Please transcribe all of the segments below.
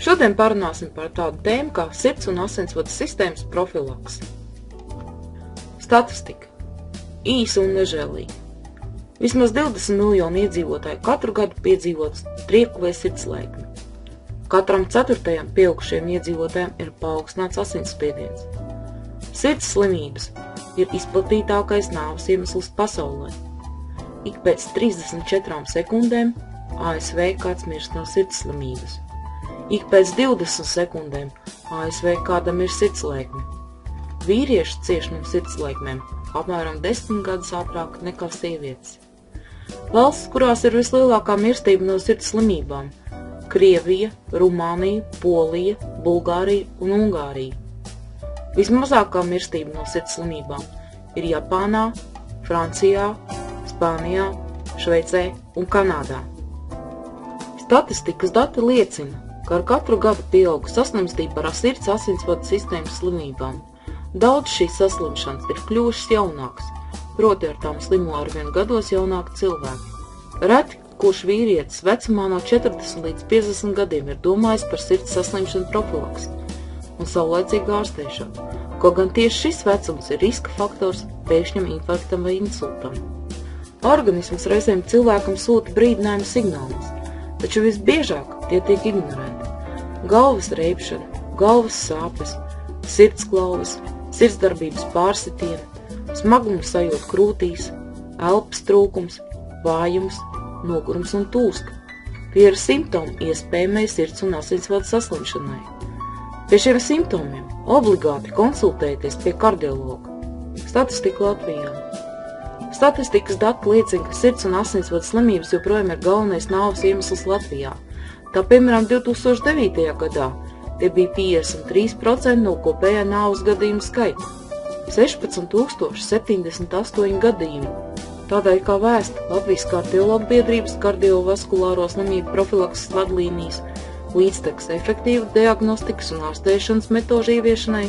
Šodien parunāsim par tādu tēmu kā sirds un asinsvadu sistēmas profilaks. Statistika. Īsa un nežēlīga. Vismaz 20 miljoni iedzīvotāju katru gadu piedzīvot trieku vai sirdslēkmi. Katram ceturtajam pieaugušajiem iedzīvotājiem ir paaugstināts asinsspiediens. Sirds slimības ir izplatītākais nāves iemesls pasaulē. Ik pēc 34 sekundēm ASV kāds mirst no sirds slimības. Ik pēc 20 sekundēm ASV kādam ir sirdslēkme. Vīrieši cieš no sirdslēkmēm apmēram 10 gadus ātrāk nekā sievietes. Valsts, kurās ir vislielākā mirstība no sirds slimībām – Krievija, Rumānija, Polija, Bulgārija un Ungārija. Vismazākā mirstība no sirds slimībām ir Japānā, Francijā, Spānijā, Šveicē un Kanādā. Statistikas dati liecina, ka ar katru gadu pieauga saslimstība ar sirds asinsvadu sistēmas slimībām. Daudz šīs saslimšanas ir kļuvušas jaunākas, proti ar tām slimo arvien gados jaunāki cilvēki. Reti, kurš vīrietis vecumā no 40 līdz 50 gadiem ir domājis par sirds saslimšanu profilaks un saulaicīgu ārstēšanu, kaut gan tieši šis vecums ir riska faktors pēkšņam infarktam vai insultam. Organisms reizēm cilvēkam sūta brīdinājumu signālus, taču visbiežāk tie tiek ignorēti. Galvas reibšana, galvas sāpes, sirdsklauvas, sirdsdarbības pārsitieni, smaguma sajūta krūtīs, elpas trūkums, vājums, nogurums un tūska. Tie ir simptomi iespējamai sirds un asinsvadu saslimšanai. Pie šiem simptomiem obligāti konsultējieties pie kardiologa. Statistika Latvijā. Statistikas dati liecina, ka sirds un asinsvadu slimības joprojām ir galvenais nāves iemesls Latvijā. Tā, piemēram, 2009. gadā tie bija 53% no kopējā nāves gadījumu skaita. 16 078 gadījumi. Tādēļ kā vēsta Latvijas kardiologu biedrības kardiovaskulāro slimību profilakses vadlīnijas līdztekus efektīvu diagnostikas un ārstēšanas metožu ieviešanai,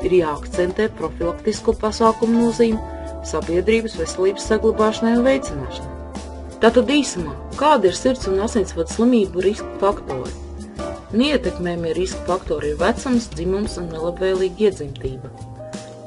ir jāakcentē profilaktisko pasākumu nozīmi sabiedrības veselības saglabāšanai un veicināšanai. Tātad īsumā, kādi ir sirds un asinsvadu slimību riska faktori? Neietekmējamie riska faktori ir vecums, dzimums un nelabvēlīga iedzimtība.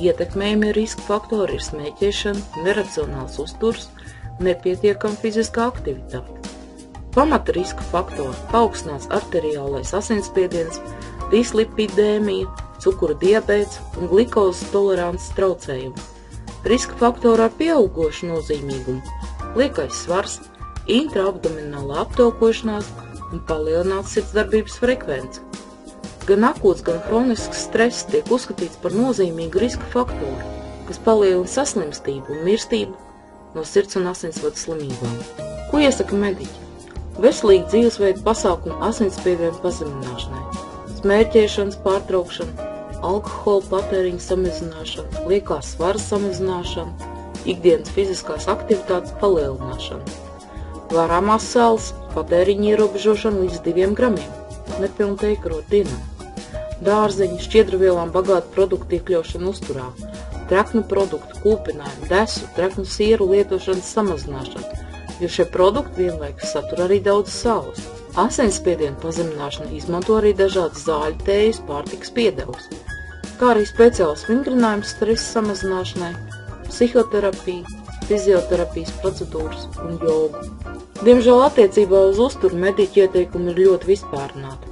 Ietekmējamie riska faktori ir smēķēšana, neracionāls uzturs, nepietiekama fiziskā aktivitāte. Pamata riska faktori – paaugstināts arteriālais asinsspiediens, dislipidēmija, cukura diabēts un glikozes tolerances traucējumi. Riska faktori ar pieaugošu nozīmīgumu – liekais svars, intraabdominālā aptaukošanās un palielināts sirdsdarbības frekvence. Gan akūts, gan hronisks stress tiek uzskatīts par nozīmīgu riska faktoru, kas palielina saslimstību un mirstību no sirds un asinsvadu slimībām. Ko iesaka mediķi? Veselīgi dzīvesveida pasākumu asinsspiediena pazemināšanai, smērķēšanas pārtraukšana, alkohola patēriņa samazināšana, liekās svara samazināšana, ikdienas fiziskās aktivitātes palielināšana, varāmās sāls patēriņa ierobežošana līdz 2 gramiem, nepilnu teikarotu dienā, dārzeņu, šķiedrvielām bagātu produktu iekļaušanu uzturā, treknu produktu, kūpinājumu, desu, treknu sieru lietošanas samazināšanu, jo šie produkti vienlaikus satur arī daudz saules. Asinsspiediena pazemināšana izmanto arī dažādas zāļu tējas pārtikas piedevus, kā arī speciāls vingrinājums stresa samazināšanai, psihoterapija, fizioterapijas procedūras un jogu. Diemžēl attiecībā uz uzturu mediķu ieteikumi ir ļoti vispārināti.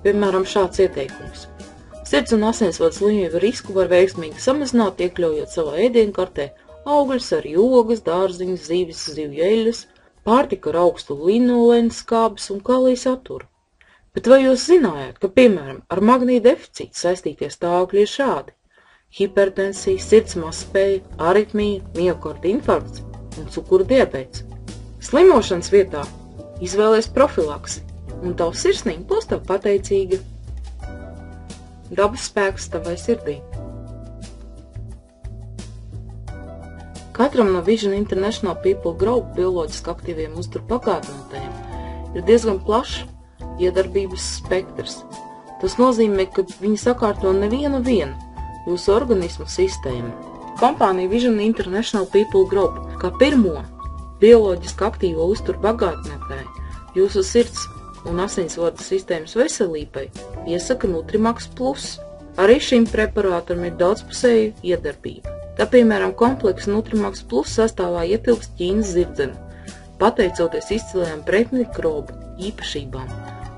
Piemēram, šāds ieteikums. Sirds un asinsvadu slimību risku var veiksmīgi samazināt, iekļaujot savā ēdienkartē augļus, arī ogas, dārziņus, zivis, zivju eļļas, pārtika ar augstu linolēnu skābes un kalija saturu. Bet vai jūs zinājāt, ka, piemēram, ar magnija deficītu saistītie stāvokļi ir šādi? Hipertensija, sirds mazspēja, aritmija, miokarda infarkts un cukura diabēts. Slimošanas vietā izvēlies profilaksi, un tavs sirsnīgi būs tev pateicīga. Dabas spēks tavai sirdī. Katram no Vision International People Group bioloģiski aktīviem uzturu pagātnotājiem ir diezgan plašs iedarbības spektrs. Tas nozīmē, ka viņi sakārto nevienu jūsu organismu sistēmu. Kompānija Vision International People Group kā pirmo bioloģiski aktīvo uzturu bagātinātāju jūsu sirds un asinsvadu sistēmas veselībai iesaka Nutrimax Plus. Arī šim preparātam ir daudzpusēja iedarbība. Tā, piemēram, komplekss Nutrimax Plus sastāvā ietilpst ķīnas zirdzene, pateicoties izcilajām pretmikrobu īpašībām.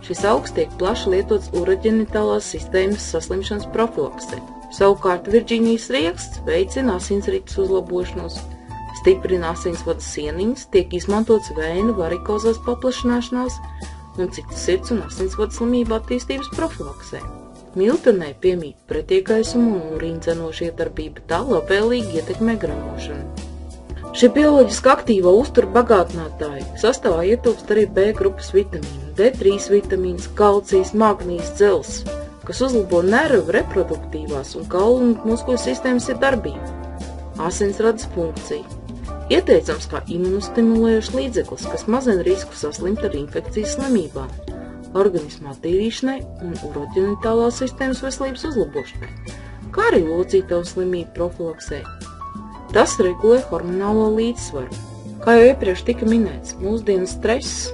Šis augs tiek plaši lietots uroģenitālās sistēmas saslimšanas profilaksē. Savukārt Virģīnijas rieksts veicina asinsrites uzlabošanos, stiprina asinsvadu sieniņas, tiek izmantots vēju varikozās paplašināšanās un citas sirds un asinsvadu slimību attīstības profilaksē. Miltenē piemīt pretiekaisuma un urīndzenoša iedarbība, tā labvēlīgi ietekmē gremošanu. Šie bioloģiski aktīvo uzturu bagātinātāji sastāvā ietilpst arī B grupas vitamīni, D3 vitamīns, kalcijs, magnijs, dzels, kas uzlabo nervu reproduktīvās un kaulu un muskuļu sistēmas darbību, asinsradas funkciju. Ieteicams kā imunostimulējošs līdzeklis, kas mazina risku saslimt ar infekcijas slimībām, organisma attīrīšanai un uroģenitālās sistēmas veselības uzlabošanai, kā arī locītavu slimību profilaksē. Tas regulē hormonālo līdzsvaru. Kā jau iepriekš tika minēts, mūsdienu stress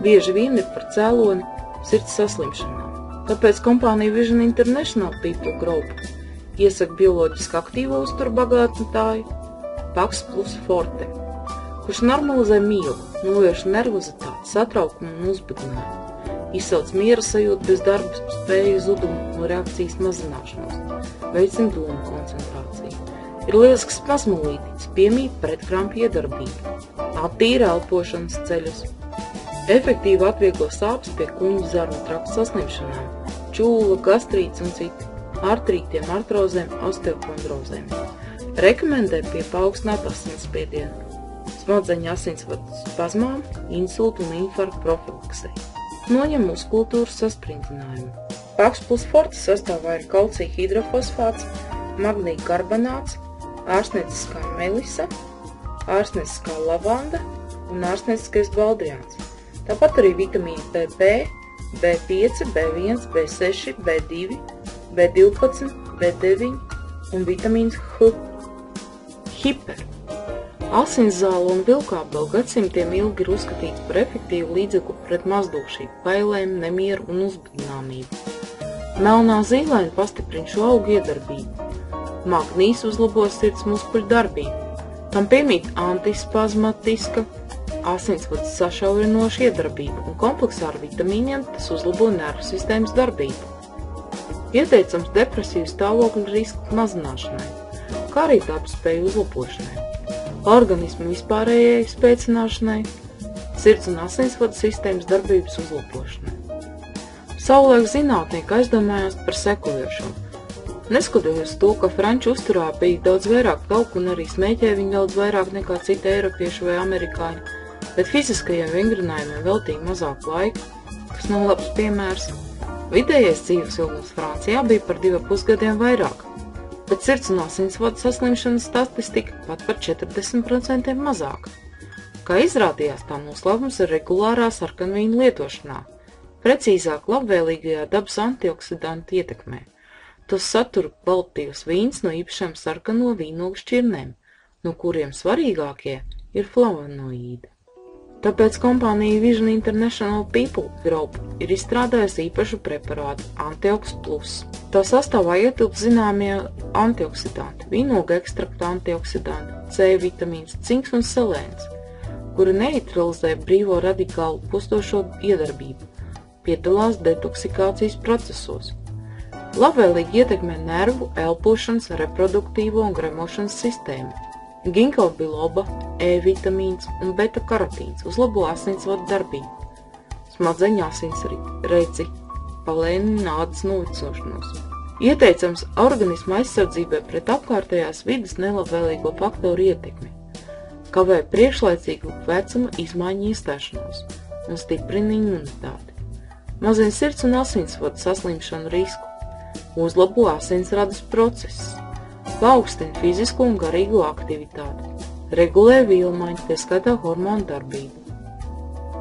bieži vien ir par cēloni sirds saslimšanām. Tāpēc kompānija Vision International People Group iesaka bioloģiski aktīvo uzturu bagātinātāju Pax Plus Forte, kurš normalizē miegu, novērš nervozitāti, satraukumu un uzbudinājumu. Izsauc miera sajūtu bez darba spēju zudumu un reakcijas mazināšanos, veicina domu koncentrāciju. Ir lielisks mazmulītis, piemīt pretkrampju iedarbību, attīra elpošanas ceļus, efektīvi atvieglo sāpes pie kuņģa zarnu trakta saslimšanām, čūla, gastrīts un citi, artrītiem, artrozēm, osteokondrozēm. Rekomendē pie paaugstināta asinsspiediena, smadzeņu asinsvadu spazmām, insultu un infarktu profilaksei. Noņem muskultūras sasprindzinājumu. Pax Plus Forte sastāvā ir kalcija hidrofosfāts, magnija karbonāts, ārstnieciskā melisa, ārstnieciskā lavanda un ārstnieciskais baldriāns. Tāpat arī vitamīni B, B5, B1, B6, B2, B12, B9 un vitamīns H. Hiper. Asinszāle un vilkābele gadsimtiem ilgi ir uzskatīts par efektīvu līdzekli pret mazdūšību, bailēm, nemieru un uzbudināmību. Melnā zīlaine pastiprina šo augu iedarbību. Magnijs uzlabo sirds muskuļu darbību. Tam piemīt antispazmatiska, asinsvadu sašaurinoša iedarbība un kompleksā ar vitamīniem tas uzlabo nervu sistēmas darbību. Ieteicams depresīvu stāvokļu risku mazināšanai, kā arī darbspēju uzlabošanai, organismu vispārējai spēcināšanai, sirds un asinsvadu sistēmas darbības uzlabošanai. Savulaik zinātnieki aizdomājās par sekojošo. Neskatoties to, ka franču uzturā bija daudz vairāk tauku un arī smēķēja viņi daudz vairāk nekā citi eiropieši vai amerikāņi, bet fiziskajiem vingrinājumiem veltīja mazāk laika, kas nav labs piemērs. Vidējais dzīves ilgums Francijā bija par 2,5 gadiem vairāk, bet sirds un asinsvadu saslimšanas statistika pat par 40% mazāk. Kā izrādījās, tā noslēpums ir regulārā sarkanvīnu lietošanā, precīzāk labvēlīgajā dabas antioksidantu ietekmē. Tas satur kvalitatīvs vīns no īpašām sarkano vīnogu šķirnēm, no kuriem svarīgākie ir flavonoīdi. Tāpēc kompānija Vision International People Group ir izstrādājusi īpašu preparātu Antiox Plus. Tā sastāvā ietilpst zināmie antioksidanti, vīnogu ekstrakta antioksidanti, C vitamīns, cinks un selēns, kuri neutralizē brīvo radikālu postošo iedarbību, piedalās detoksikācijas procesos. Labvēlīgi ietekmē nervu, elpošanas, reproduktīvo un gremošanas sistēmu. Ginkgo biloba, E-vitamīns un beta-karotīns uzlabo asinsvadu darbību, smadzeņu asinsreci, palēnina ādas novecošanos. Ieteicams organisma aizsardzībai pret apkārtējās vides nelabvēlīgo faktoru ietekmi, kavē priekšlaicīgu vecuma izmaiņu iestāšanos un stiprina imunitāti, mazina sirds un asinsvadu saslimšanu risku, uzlabo asinsradas procesus, paaugstina fizisko un garīgo aktivitāti, regulē vielmaiņu, tie skaitā hormonu darbību.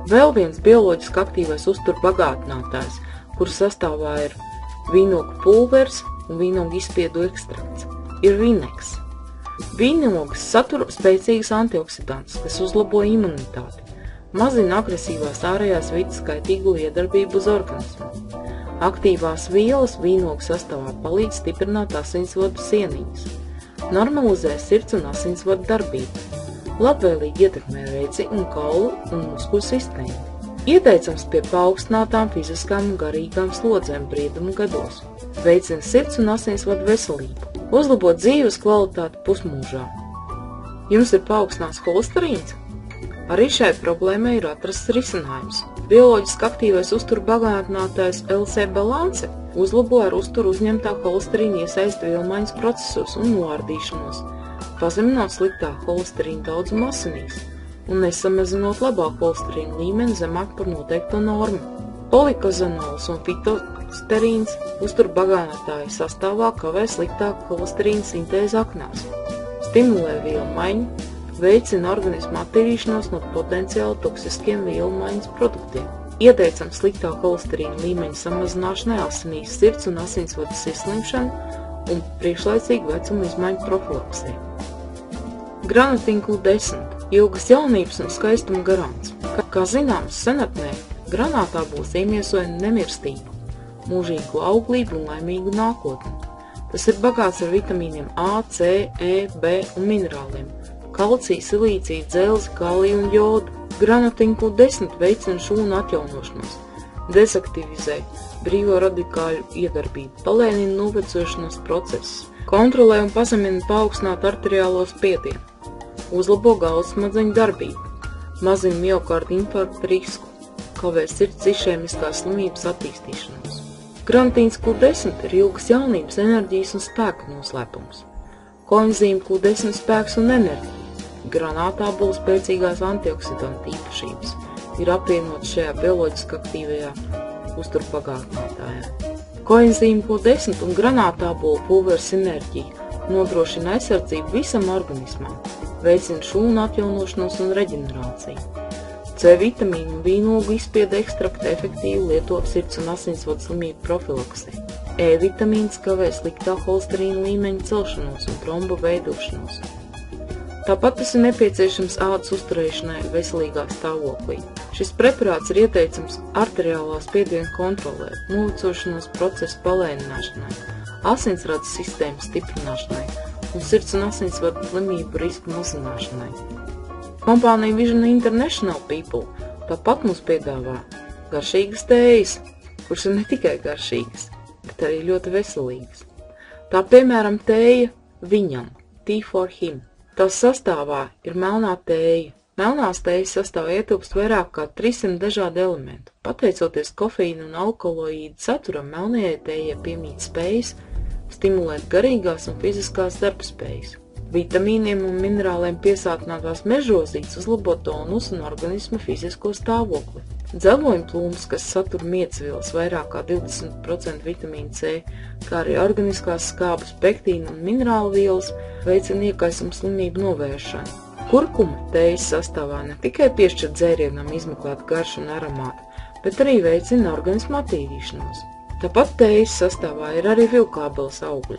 Vēl viens bioloģiski aktīvais uzturu bagātinātājs, kuru sastāvā ir vīnogu pulvers un vīnogu izspiedu ekstrakts, ir vineks. Vīnogas satur spēcīgas antioksidantus, kas uzlabo imunitāti, mazina agresīvās ārējās vides kaitīgo iedarbību uz organismu. Aktīvās vielas vīnogu sastāvā palīdz stiprināt asinsvadu sieniņas, normalizē sirds un asinsvadu darbību, labvēlīgi ietekmē veci un kaulu un muskuļu sistēmu. Ieteicams pie paaugstinātām fiziskām un garīgām slodzēm brieduma gados, veicina sirds un asinsvadu veselību, uzlabo dzīves kvalitāti pusmūžā. Jums ir paaugstināts holesterīns? Arī šai problēmai ir atrasts risinājums. Bioloģiski aktīvais uzturu bagātinātājs LC balanse uzlabo ar uzturu uzņemtā holesterīna iesaist vielmaiņas procesos un noārdīšanos, pazeminot sliktā holesterīna daudzumu asinīs un nesamazinot labā holesterīna līmeni zemāk par noteikto normu. Polikozanols un fitosterīns uzturu bagātinātāja sastāvā kavē sliktāku holesterīna sintēzi aknās, stimulē vielmaiņu, veicina organisma attīrīšanos no potenciāli toksiskiem vielmaiņas produktiem. Ieteicams sliktā holesterīna līmeņa samazināšanai asinīs, sirds un asinsvadu saslimšanu un priekšlaicīgu vecuma izmaiņu profilaksē. Granatīna Q10 – ilgas jaunības un skaistuma garants. Kā zināms, senatnē granātā būs iemiesoja nemirstību, mūžīgu auglību un laimīgu nākotni. Tas ir bagāts ar vitamīniem A, C, E, B un minerāliem, kalciju, silīciju, dzelzi, kaliju un jodu. Granatīna Q10 veicina šūnu atjaunošanos, dezaktivizē brīvo radikāļu iedarbību, palēnina novecošanās procesus, kontrolē un pazemina paaugstināt arteriālo spiedienu, uzlabo galvasmadzeņu darbību, mazina miokarda infarkta risku, kavē sirds išēmiskās slimības attīstīšanos. Granatīns Q10 ir ilgas jaunības, enerģijas un spēka noslēpums. Koenzīma Q10 spēks un enerģija. Granātābula spēcīgās antioksidantu īpašības ir apvienotas šajā bioloģiski aktīvajā uzturpagātinātājā. Koenzīma Q10 un granātābula pulveru sinerģija nodrošina aizsardzību visam organismam, veicina šūnu atjaunošanos un reģenerāciju. C vitamīnu un vīnogu izspieda ekstrakta efektīvi lietot sirds un asinsvadu slimību profilaksē. E vitamīns kavē sliktā holesterīna līmeņa celšanos un trombu veidošanos. Tāpat tas ir nepieciešams ādas uzturēšanai veselīgā stāvoklī. Šis preparāts ir ieteicams arteriālā spiediena kontrolē, novecošanās procesu palēnināšanai, asinsrades sistēmas stiprināšanai un sirds un asinsvadu slimību risku mazināšanai. Kompānija Vision International People tāpat mums piedāvā garšīgas tējas, kuras ir ne tikai garšīgas, bet arī ļoti veselīgas. Tā piemēram tēja viņam, Tea for him. Tās sastāvā ir melnā tēja. Melnās tējas sastāvā ietilpst vairāk kā 300 dažādi elementi. Pateicoties kofeīna un alkaloīdu saturam, melnajai tējai piemīt spējas stimulēt garīgās un fiziskās darbspējas. Vitamīniem un minerāliem piesātinātās mežrozītes uzlabo tonus un organisma fizisko stāvokli. Dzeloņplūmes, kas satur miecvielas vairāk kā 20% vitamīna C, kā arī organiskās skābes, pektīna un minerālu vielas, veicina iekaisuma slimību novēršanu. Kurkuma tējas sastāvā ne tikai piešķir dzērienam izmeklēt garšu un aromātu, bet arī veicina organismu attīrīšanos. Tāpat tējas sastāvā ir arī vilkābeles augļi.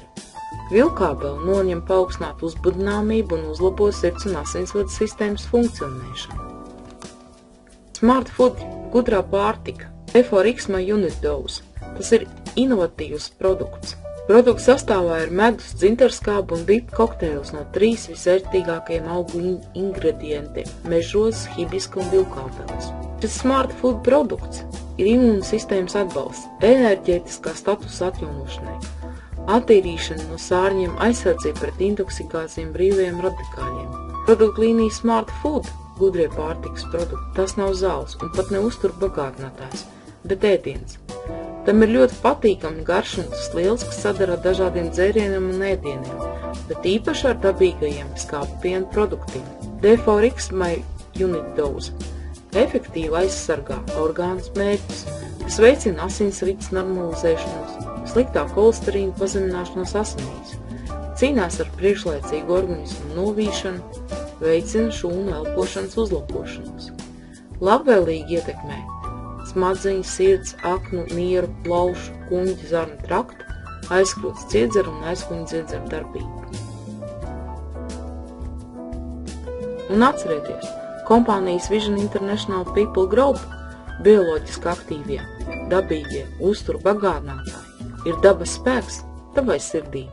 Vilkābele noņem paaugstinātu uzbudināmību un uzlabo sirds un asinsvadu sistēmas funkcionēšanu. Smart Food – gudrā pārtika. D4X My Unit Dose. Tas ir inovatīvs produkts. Produkts sastāvā ir medus, dzintarskāba un bipu kokteils no 3 visvērtīgākajiem augu ingredientiem – mežrozes, hibiska un vilkābeles. Šis Smart Food produkts ir imūnsistēmas atbalsts, enerģētiskā statusa atjaunošanai, attīrīšana no sārņiem, aizsardzība pret intoksikācijām brīvajiem radikāļiem. Produktu līnija Smart Food – gudrie pārtikas produkti. Tas nav zāles un pat ne uzturu bagātinātājs, bet ēdiens. Tam ir ļoti patīkami garš un tas liels, kas sadara ar dažādiem dzērieniem un ēdieniem, bet īpaši ar dabīgajiem skābu piena produktiem. D4X My Unit Dose efektīvi aizsargā orgānus mērķus, kas veicina asinsrites normalizēšanos, sliktā holesterīna pazemināšanos asinīs, cīnās ar priekšlaicīgu organismu novīšanu, veicina šūnu elpošanas uzlabošanos. Labvēlīgi ietekmē smadzeņu, sirds, aknu, nieru, plaušu, kuņģa, zarnu traktu, aizskrotas ciedzeru un aizkuņa dziedzeru darbību. Un atcerieties, kompānijas Vision International People Group, bioloģiski aktīvie, dabīgie, uzturu bagātinātāji, ir dabas spēks tavai sirdī.